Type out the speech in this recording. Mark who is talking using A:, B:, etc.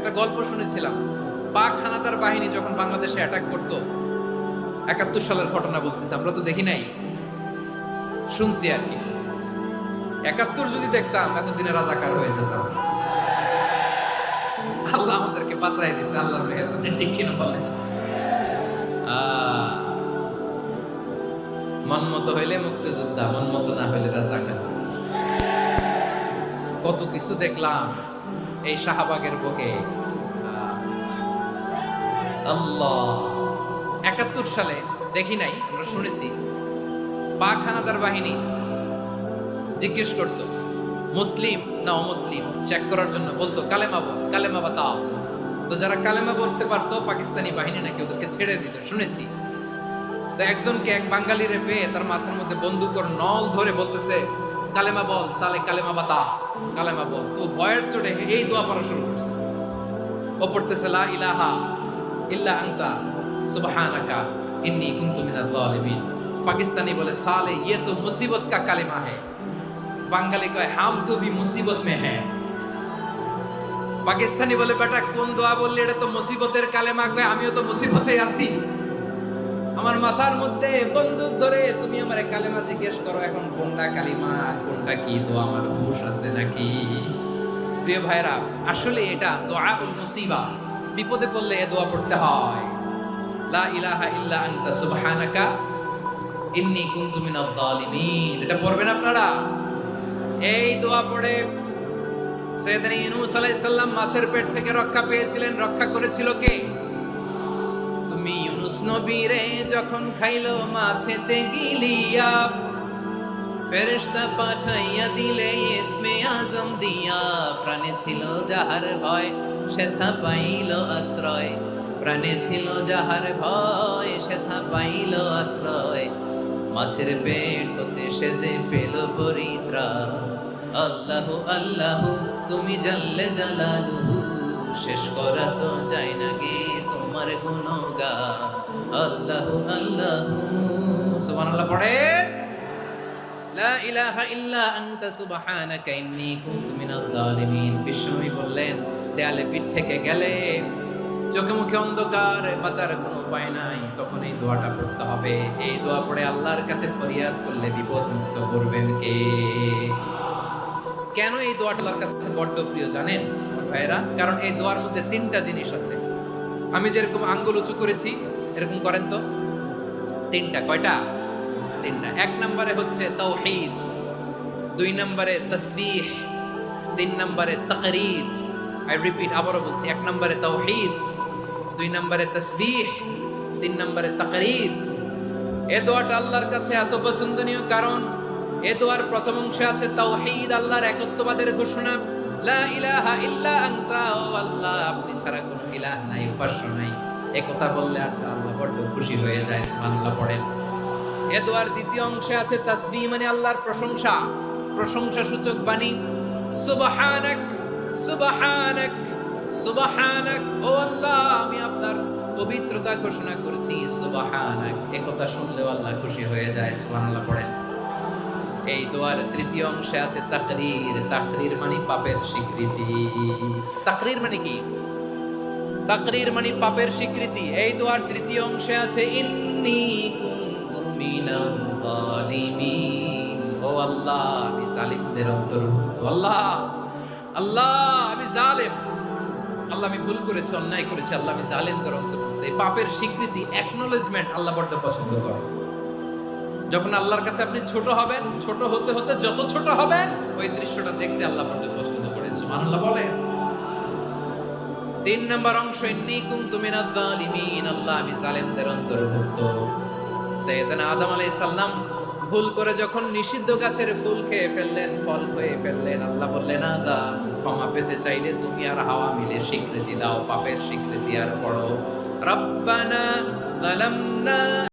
A: একটা গল্প শুনেছিলাম। পাক হানাদার বাহিনী যখন বাংলাদেশে অ্যাটাক করতো, ৭১ সালের ঘটনা বলতেছে, আমরা তো দেখি নাই, শুনছি আর কি। ৭১ যদি দেখতাম এতদিনে রাজাকার হয়ে যেতাম। আল্লাহ আমাদেরকে বাঁচাই দিয়েছে, আল্লাহর মেহেরবানি, ঠিক কিনা বলে? মন মতো হইলে মুক্তিযোদ্ধা, মন মতো না হইলে রাজাকার। কত কিছু দেখলাম এই শাহবাগের বুকে। আল্লাহ, ৭১ সালে দেখি নাই, আমরা শুনেছি। পাক হানাদার বাহিনী জিজ্ঞেস করতো মুসলিম না অমুসলিম চেক করার জন্য, বলতো কালেমা বল, কালেমা বাতাও। তো যারা কালেমা বলতে পারতো পাকিস্তানি বাহিনী নাকি ওদেরকে ছেড়ে দিত, শুনেছি। তো একজনকে, এক বাঙালিরে পেয়ে তার মাথার মধ্যে বন্দুকর নল ধরে বলতেছে কালেমা বল সালে, কালেমা বাতা, কালেমা বল। তো ভয়ের চোটে এই দোয়া পড়া শুরু করছে। ও পড়তেছে লা ইলাহা ইল্লা আনতা সুবহানাকা ইন্নী কুনতু মিনাজ জালিমিন। পাকিস্তানি বলে সালে ये तो मुसीबत का কালেমা है। বাঙালি কয় হাম তো ভি মুসিবত মে হ্যাঁ। পাকিস্তানি বলে বেটা কোন দোয়া বললি, এটা তো মুসিবতের কালেমা। কয় আমিও তো মুসিবতে আছি, আমার মাথার মধ্যে বন্দুক ধরে তুমি আমারে কালেমা জিজ্ঞেস করো, এখন কোনটা কালিমা কোনটা কি দোয়া, আমার হুঁশ আছে নাকি? প্রিয় ভাইরা, আসলে এটা দুআউল মুসিবা, বিপদে পড়লে এই দোয়া পড়তে হয়। লা ইলাহা ইল্লা আনতা সুবহানাকা ইন্নী কুনতু মিনাজ জালিমিন। এটা পড়বেন আপনারা। এই দোয়া পড়ে সাইয়েদনা ইউনূস আলাইহিস সালাম মাছের পেট থেকে রক্ষা পেয়েছিলেন। রক্ষা করেছিল কে? তুমি ইউনূস নবীরে যখন খাইলো মাছেতে গিলিয়া, ফেরেশতা পাঠাইয়া দিলে ইসমে আজম দিয়া। প্রাণে ছিল যাহার ভয় সেথা পাইল আশ্রয়, প্রাণে ছিল যাহার ভয় সেথা পাইল আশ্রয়। মাছের পেট হতে সে যে পেল পরিত্রাণ। আল্লাহু আল্লাহু তুমি জাল্লে জালালুহু, শেষ করা তো যায় না গে তোমার গুণগান। আল্লাহু আল্লাহু সুবহানাল্লাহ পড়ে। লা ইলাহা ইল্লা আনতা সুবহানাকা ইন্নী কুনতু মিনাজ জালিমিন। বিশ্বনবী বললেন, দেয়ালে পিঠ থেকে গেলে, চোখে মুখে অন্ধকার, বাঁচার কোনো উপায় নাই, তখন এই দোয়াটা পড়তে হবে। এই দোয়া পড়ে আল্লাহর কাছে ফরিয়াদ করলে বিপদ মুক্ত করবেন কে? কেন এই দোয়াটা আল্লাহর কাছে বড্ড প্রিয় জানেন ভাইরা? কারণ এই দোয়ার মধ্যে 3টা জিনিস আছে। আমি যেরকম আঙ্গুল উঁচু করেছি এরকম করেন তো। 3টা। কয়টা? 3টা। 1 নম্বরে হচ্ছে তাওহীদ, 2 নম্বরে তাসবিহ, 3 নম্বরে তাকরীর। আই রিপিট, আবারও বলছি, 1 নম্বরে তাওহীদ, 2 নম্বরে তাসবিহ, 3 নম্বরে তাকরীর। এই দোয়াটা আল্লাহর কাছে এত পছন্দনীয় কারণ এই দোয়ার প্রথম অংশে আছে তাওহীদ, আল্লাহর একত্ববাদের ঘোষণা। লা ইলাহা ইল্লা আনতা, ও আল্লাহ আপনি ছাড়া কোনো ইলাহ নাই, উপাস্য নাই। এই কথা বললে আল্লাহ বড় খুশি হয়ে যায়, সুবহানাল্লাহ পড়েন। এই দোয়ার দ্বিতীয় অংশে আছে তাসবিহ, মানে আল্লাহর প্রশংসা, প্রশংসা সূচক বাণী। সুবহানাক সুবহানাক সুবহানাক, ও আল্লাহ আমি আপনার পবিত্রতা ঘোষণা করছি, সুবহানাক। এই কথা শুনলেও আল্লাহ খুশি হয়ে যায়, সুবহানাল্লাহ পড়েন। এই দোয়ার তৃতীয় অংশে আছে তাকরীর। তাকরীর মানে পাপের স্বীকৃতি। তাকরীর মানে কি? তাকরীর মানে পাপের স্বীকৃতি। এই দোয়ার তৃতীয় অংশে আছে ইন্নী কুনতু মিনাজ জালিমিন, ও আল্লাহ আমি জালিমদের অন্তর্ভুক্ত। আল্লাহ আল্লাহ আমি জালেম, আল্লাহ আমি ভুল করেছি, অন্যায় করেছি, আল্লাহ আমি জালেমদের অন্তর্ভুক্ত। এই পাপের স্বীকৃতি, অ্যাকনলেজমেন্ট আল্লাহ বড় পছন্দ করে। যখন আল্লাহর কাছে আপনি ছোট হবেন, ছোট হতে হতে যত ছোট হবেন, ওই দৃশ্যটা দেখতে আল্লাহ বড় পছন্দ করে, সুবহানাল্লাহ বলে। 3 নম্বর অংশ ইন্নী কুনতু মিনাজ জালিমিন, আল্লাহ আমি জালেমদের অন্তর্ভুক্ত। সাইয়েদনা আদম আলাইহিস সালাম ভুল করে যখন নিষিদ্ধ গাছের ফুল খেয়ে ফেললেন, ফল খেয়ে ফেললেন, আল্লাহ বললেন আদম ক্ষমা পেতে চাইলে তুমি আর হাওয়া মিলে স্বীকৃতি দাও, পাপের স্বীকৃতি আর পড়ো রব্বানা যালামনা